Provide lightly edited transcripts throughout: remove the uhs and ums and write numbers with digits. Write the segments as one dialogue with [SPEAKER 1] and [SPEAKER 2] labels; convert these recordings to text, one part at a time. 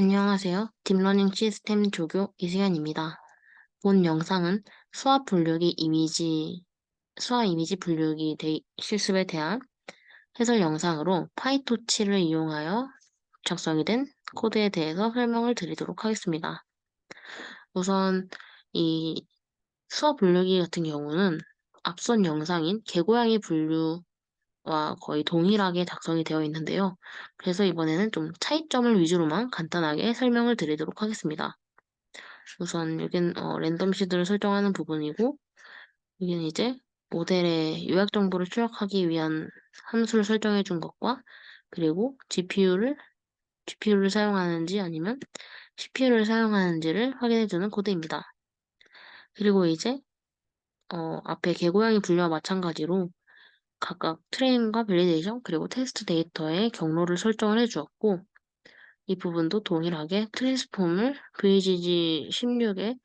[SPEAKER 1] 안녕하세요. 딥러닝 시스템 조교 이수연입니다. 본 영상은 수화 이미지 분류기 실습에 대한 해설 영상으로 파이토치를 이용하여 작성이 된 코드에 대해서 설명을 드리도록 하겠습니다. 우선 이 수화 분류기 같은 경우는 앞선 영상인 개고양이 분류와 거의 동일하게 작성이 되어 있는데요. 그래서 이번에는 좀 차이점을 위주로만 간단하게 설명을 드리도록 하겠습니다. 우선 여긴 랜덤 시드를 설정하는 부분이고, 여기는 이제 모델의 요약 정보를 출력하기 위한 함수를 설정해 준 것과, 그리고 GPU를 사용하는지 아니면 CPU를 사용하는지를 확인해 주는 코드입니다. 그리고 이제 앞에 개고양이 분류와 마찬가지로 각각 트레인과 밸리데이션 그리고 테스트 데이터의 경로를 설정을 해 주었고, 이 부분도 동일하게 트랜스폼을 VGG16의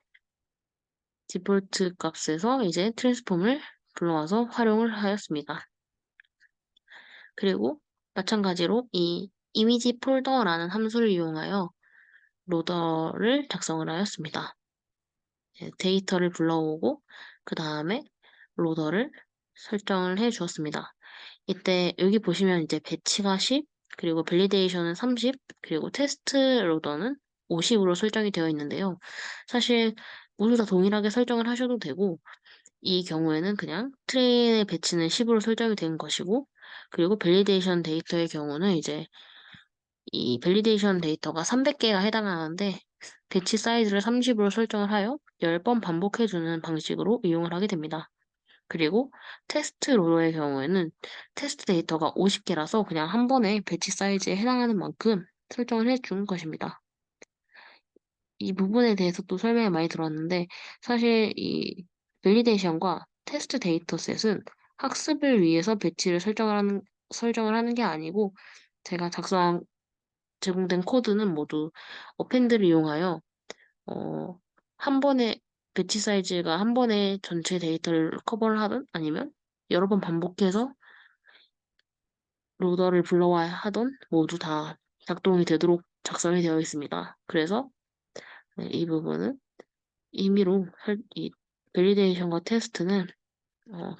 [SPEAKER 1] 디폴트 값에서 이제 트랜스폼을 불러와서 활용을 하였습니다. 그리고 마찬가지로 이 이미지 폴더라는 함수를 이용하여 로더를 작성을 하였습니다. 데이터를 불러오고 그 다음에 로더를 설정을 해 주었습니다. 이때 여기 보시면 이제 배치가 10, 그리고 밸리데이션은 30, 그리고 테스트 로더는 50으로 설정이 되어 있는데요. 사실 모두 다 동일하게 설정을 하셔도 되고, 이 경우에는 그냥 트레인의 배치는 10으로 설정이 된 것이고, 그리고 밸리데이션 데이터의 경우는 이제 이 밸리데이션 데이터가 300개가 해당하는데, 배치 사이즈를 30으로 설정을 하여 10번 반복해주는 방식으로 이용을 하게 됩니다. 그리고 테스트 로더의 경우에는 테스트 데이터가 50개라서 그냥 한 번에 배치 사이즈에 해당하는 만큼 설정을 해준 것입니다. 이 부분에 대해서 또 설명이 많이 들었는데, 사실 이 밸리데이션과 테스트 데이터셋은 학습을 위해서 배치를 설정을 하는 게 아니고, 제가 제공된 코드는 모두 어펜드를 이용하여, 어, 한 번에, 배치 사이즈가 한 번에 전체 데이터를 커버를 하든 아니면 여러 번 반복해서 로더를 불러와야 하던 모두 다 작동이 되도록 작성이 되어 있습니다. 그래서 네, 이 부분은 임의로 이 밸리데이션과 테스트는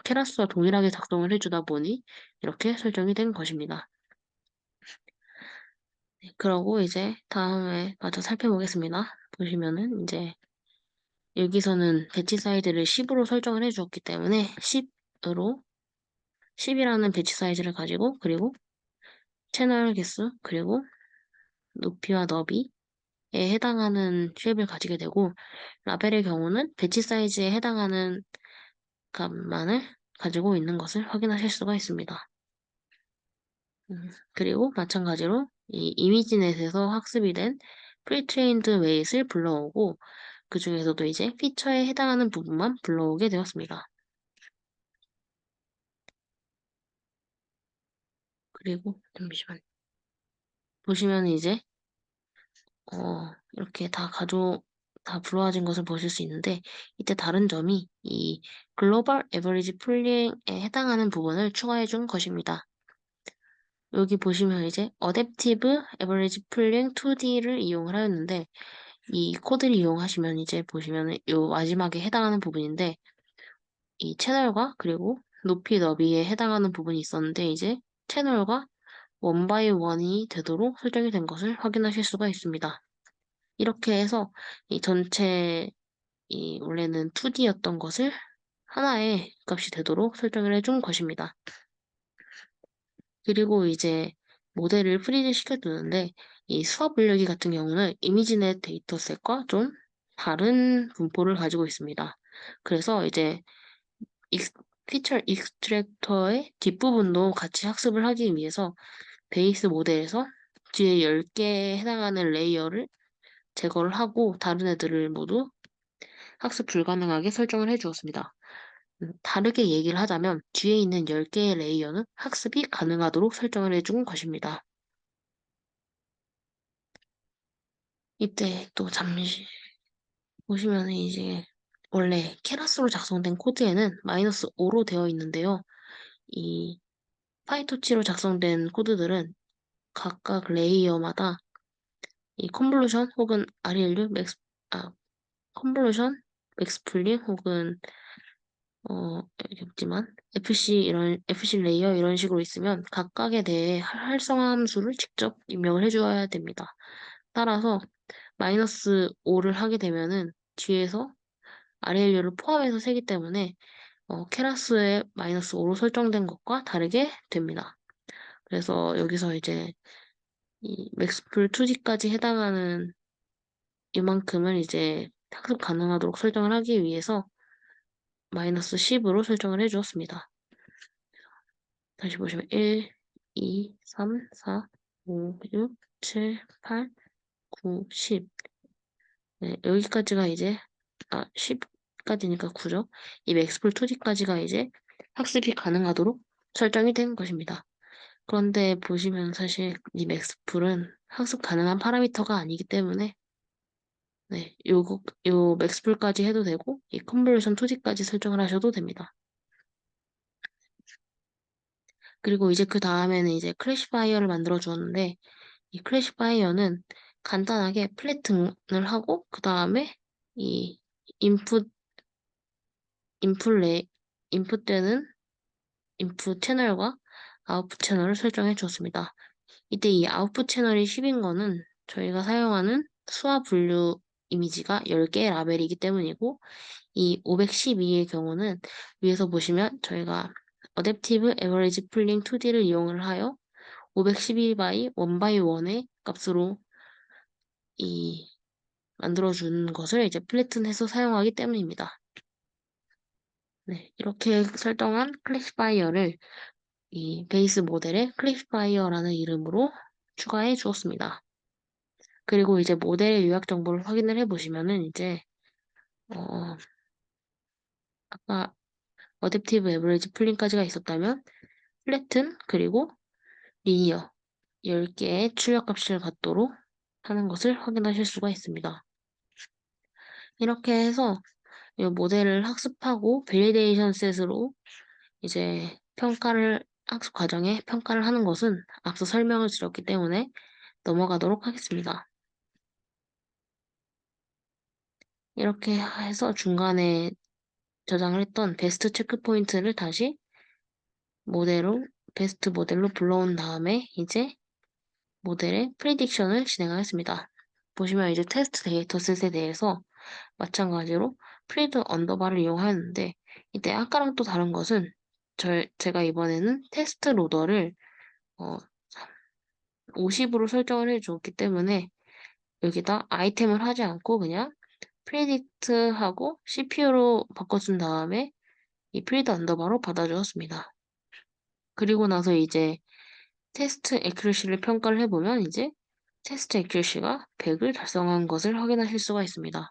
[SPEAKER 1] 케라스와 동일하게 작동을 해주다 보니 이렇게 설정이 된 것입니다. 네, 그러고 이제 다음에 마저 살펴보겠습니다. 보시면은 이제 여기서는 배치 사이즈를 10으로 설정을 해주었기 때문에 10이라는 배치 사이즈를 가지고, 그리고 채널 개수 그리고 높이와 너비에 해당하는 쉐입을 가지게 되고, 라벨의 경우는 배치 사이즈에 해당하는 값만을 가지고 있는 것을 확인하실 수가 있습니다. 그리고 마찬가지로 이 이미지넷에서 학습이 된 프리트레인드 웨이트를 불러오고, 그 중에서도 이제 피처에 해당하는 부분만 불러오게 되었습니다. 그리고 잠시만 보시면 이제 이렇게 다 불러와진 것을 보실 수 있는데, 이때 다른 점이 이 글로벌 에버리지 풀링에 해당하는 부분을 추가해 준 것입니다. 여기 보시면 이제 어댑티브 에버리지 풀링 2D를 이용을 하였는데, 이 코드를 이용하시면 이제 보시면 요 마지막에 해당하는 부분인데, 이 채널과 그리고 높이 너비에 해당하는 부분이 있었는데, 이제 채널과 원 바이 원이 되도록 설정이 된 것을 확인하실 수가 있습니다. 이렇게 해서 이 전체 원래는 2D였던 것을 하나의 값이 되도록 설정을 해준 것입니다. 그리고 이제 모델을 프리즈 시켜두는데, 이 수화 분류기 같은 경우는 이미지넷 데이터셋과 좀 다른 분포를 가지고 있습니다. 그래서 이제 피처 익스트랙터의 뒷부분도 같이 학습을 하기 위해서 베이스 모델에서 뒤에 10개에 해당하는 레이어를 제거를 하고 다른 애들을 모두 학습 불가능하게 설정을 해주었습니다. 다르게 얘기를 하자면 뒤에 있는 10개의 레이어는 학습이 가능하도록 설정을 해준 것입니다. 이때 또 잠시 보시면 이제 원래 케라스로 작성된 코드에는 -5로 되어 있는데요. 이 파이토치로 작성된 코드들은 각각 레이어마다 이 컨볼루션 혹은 ReLU, 컨볼루션, 맥스풀링 혹은 여기 없지만 FC 레이어 이런 식으로 있으면 각각에 대해 활성화 함수를 직접 입력을 해줘야 됩니다. 따라서 마이너스 5를 하게 되면은 뒤에서 ReLU를 포함해서 세기 때문에 케라스에 마이너스 5로 설정된 것과 다르게 됩니다. 그래서 여기서 이제 이 맥스풀 2D까지 해당하는 이만큼을 이제 학습 가능하도록 설정을 하기 위해서 마이너스 10으로 설정을 해주었습니다. 다시 보시면 1, 2, 3, 4, 5, 6, 7, 8, 9, 10. 네, 여기까지가 이제 10까지니까 9죠. 이 맥스풀 2D까지가 이제 학습이 가능하도록 설정이 된 것입니다. 그런데 보시면 사실 이 맥스풀은 학습 가능한 파라미터가 아니기 때문에 네, 요 맥스풀까지 해도 되고 이 컨볼루션 2D까지 설정을 하셔도 됩니다. 그리고 이제 그 다음에는 이제 클래시파이어를 만들어 주었는데 이 클래시파이어는 간단하게 플래팅을 하고 그 다음에 이 인풋 인풋레 인풋되는 인풋 채널과 아웃풋 채널을 설정해 주었습니다. 이때 이 아웃풋 채널이 10인 거는 저희가 사용하는 수화 분류 이미지가 10개의 라벨이기 때문이고 이 512의 경우는 위에서 보시면 저희가 어댑티브 에버리지 풀링 2D를 이용을 하여 512 by 1 by 1의 값으로 이 만들어준 것을 이제 플래튼해서 사용하기 때문입니다. 네, 이렇게 설정한 클래시파이어를 이 베이스 모델에 클래시파이어라는 이름으로 추가해 주었습니다. 그리고 이제 모델의 요약 정보를 확인을 해보시면은 이제 아까 어댑티브 에버리지 풀링까지가 있었다면 플래튼 그리고 리니어 10개의 출력값을 갖도록 하는 것을 확인하실 수가 있습니다. 이렇게 해서 이 모델을 학습하고 베리데이션 셋으로 이제 학습 과정에 평가를 하는 것은 앞서 설명을 드렸기 때문에 넘어가도록 하겠습니다. 이렇게 해서 중간에 저장을 했던 베스트 체크 포인트를 다시 베스트 모델로 불러온 다음에 이제 모델의 프리딕션을 진행하겠습니다. 보시면 이제 테스트 데이터셋에 대해서 마찬가지로 프리드 언더바를 이용하였는데 이때 아까랑 또 다른 것은 제가 이번에는 테스트 로더를 50으로 설정을 해주었기 때문에 여기다 아이템을 하지 않고 그냥 프리딕트하고 CPU로 바꿔준 다음에 이 프리드 언더바로 받아주었습니다. 그리고 나서 이제 테스트 애큐러시를 평가를 해보면 이제 테스트 애큐러시가 100을 달성한 것을 확인하실 수가 있습니다.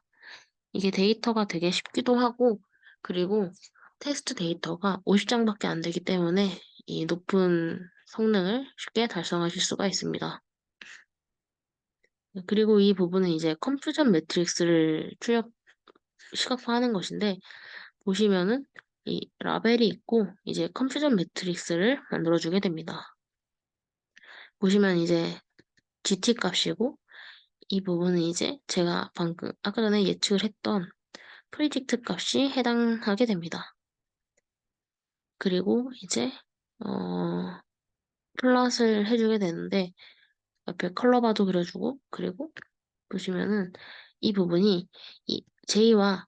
[SPEAKER 1] 이게 데이터가 되게 쉽기도 하고 그리고 테스트 데이터가 50장밖에 안 되기 때문에 이 높은 성능을 쉽게 달성하실 수가 있습니다. 그리고 이 부분은 이제 컴퓨전 매트릭스를 시각화하는 것인데 보시면은 이 라벨이 있고 이제 컴퓨전 매트릭스를 만들어주게 됩니다. 보시면 이제 GT 값이고 이 부분은 이제 제가 방금 아까 전에 예측을 했던 프리딕트 값이 해당하게 됩니다. 그리고 이제 플롯을 해주게 되는데 옆에 컬러바도 그려주고 그리고 보시면은 이 부분이 이 J와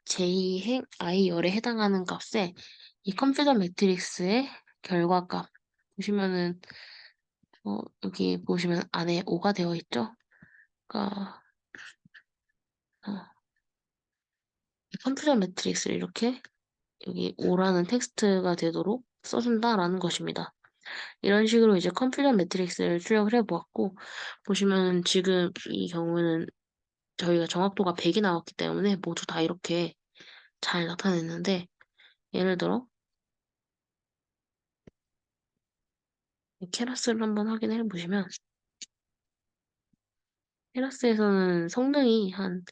[SPEAKER 1] J열에 해당하는 값에 이 컴퓨터 매트릭스의 결과값 보시면은 여기 보시면 안에 5가 되어 있죠? 그러니까 컴퓨터 매트릭스를 이렇게 여기 5라는 텍스트가 되도록 써준다라는 것입니다. 이런 식으로 이제 컴퓨터 매트릭스를 출력을 해보았고 보시면 지금 이 경우는 저희가 정확도가 100이 나왔기 때문에 모두 다 이렇게 잘 나타냈는데 예를 들어 케라스를 한번 확인해 보시면 케라스에서는 성능이 한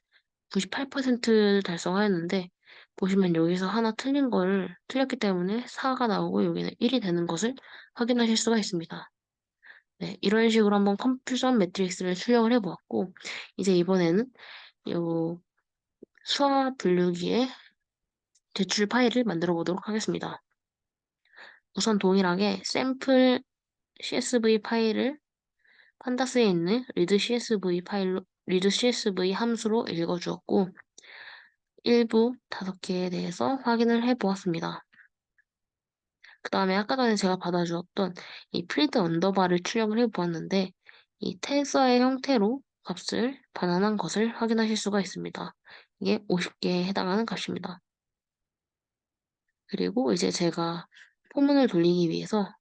[SPEAKER 1] 98% 달성하였는데 보시면 여기서 하나 틀렸기 때문에 4가 나오고 여기는 1이 되는 것을 확인하실 수가 있습니다. 네, 이런 식으로 한번 컴퓨전 매트릭스를 출력을 해보았고, 이제 이번에는 요 수화 분류기에 제출 파일을 만들어 보도록 하겠습니다. 우선 동일하게 샘플 CSV 파일을 판다스에 있는 read CSV 함수로 읽어주었고, 일부 5개에 대해서 확인을 해보았습니다. 그 다음에 아까 전에 제가 받아주었던 이 print 언더바를 출력을 해보았는데, 이 태그의 형태로 값을 반환한 것을 확인하실 수가 있습니다. 이게 50개에 해당하는 값입니다. 그리고 이제 제가 포문을 돌리기 위해서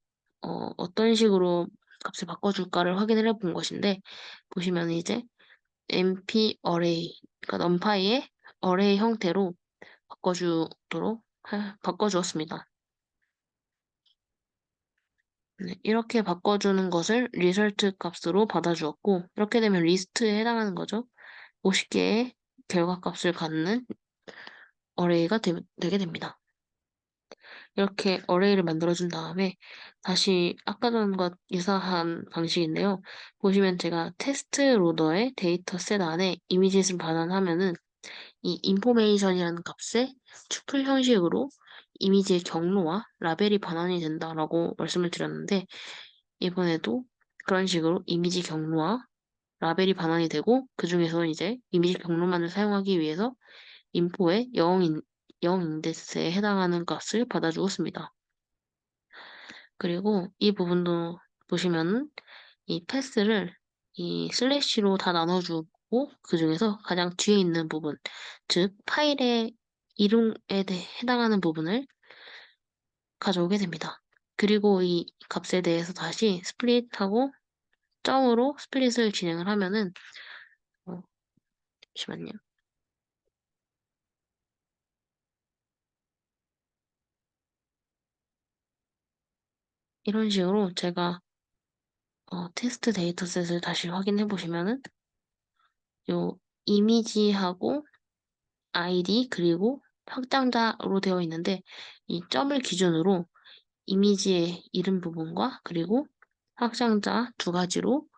[SPEAKER 1] 어떤 식으로 값을 바꿔줄까를 확인을 해본 것인데, 보시면 이제 np array, 그러니까 numpy의 array 형태로 바꿔주었습니다. 네, 이렇게 바꿔주는 것을 result 값으로 받아주었고, 이렇게 되면 리스트에 해당하는 거죠. 50개의 결과 값을 갖는 array가 되게 됩니다. 이렇게 어레이를 만들어준 다음에 다시 아까 전과 유사한 방식인데요. 보시면 제가 테스트 로더의 데이터 셋 안에 이미지를 반환하면은 이 인포메이션이라는 값에 튜플 형식으로 이미지의 경로와 라벨이 반환이 된다라고 말씀을 드렸는데, 이번에도 그런 식으로 이미지 경로와 라벨이 반환이 되고, 그 중에서 이제 이미지 경로만을 사용하기 위해서 인포의 영 인덱스에 해당하는 값을 받아주었습니다. 그리고 이 부분도 보시면은 이 패스를 이 슬래시로 다 나눠주고, 그 중에서 가장 뒤에 있는 부분, 즉 파일의 이름에 해당하는 부분을 가져오게 됩니다. 그리고 이 값에 대해서 다시 스플릿하고 점으로 스플릿을 진행을 하면은 잠시만요. 이런 식으로 제가 테스트 데이터셋을 다시 확인해 보시면은 요 이미지하고 아이디 그리고 확장자로 되어 있는데, 이 점을 기준으로 이미지의 이름 부분과 그리고 확장자 두 가지로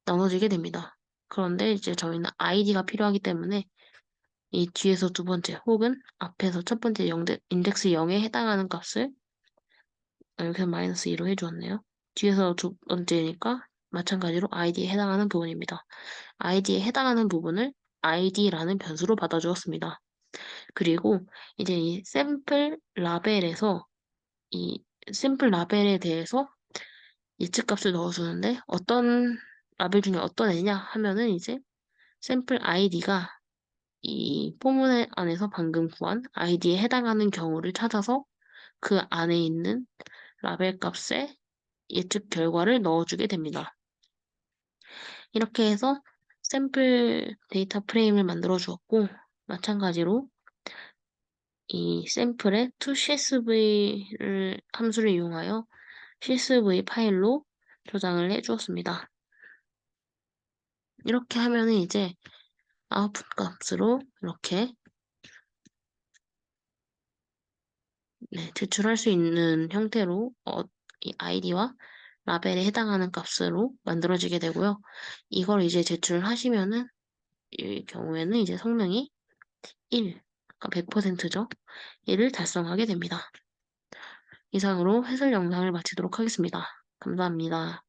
[SPEAKER 1] 나눠지게 됩니다. 그런데 이제 저희는 아이디가 필요하기 때문에 이 뒤에서 두 번째 혹은 앞에서 첫 번째 인덱스 0에 해당하는 값을 여기서 마이너스 2로 해주었네요. 뒤에서 두 번째니까 마찬가지로 아이디에 해당하는 부분입니다. 아이디에 해당하는 부분을 id라는 변수로 받아주었습니다. 그리고 이제 이 샘플 라벨에 대해서 예측값을 넣어주는데, 어떤 라벨 중에 어떤 애냐 하면은 이제 샘플 id가 이 포문 안에서 방금 구한 id에 해당하는 경우를 찾아서 그 안에 있는 라벨 값에 예측 결과를 넣어주게 됩니다. 이렇게 해서 샘플 데이터 프레임을 만들어 주었고, 마찬가지로 이 샘플의 toCSV를 함수를 이용하여 CSV 파일로 저장을 해 주었습니다. 이렇게 하면은 이제 아웃풋 값으로 이렇게 제출할 수 있는 형태로 이 아이디와 라벨에 해당하는 값으로 만들어지게 되고요. 이걸 이제 제출하시면은 이 경우에는 이제 성능이 1, 그러니까 100%죠. 1을 달성하게 됩니다. 이상으로 해설 영상을 마치도록 하겠습니다. 감사합니다.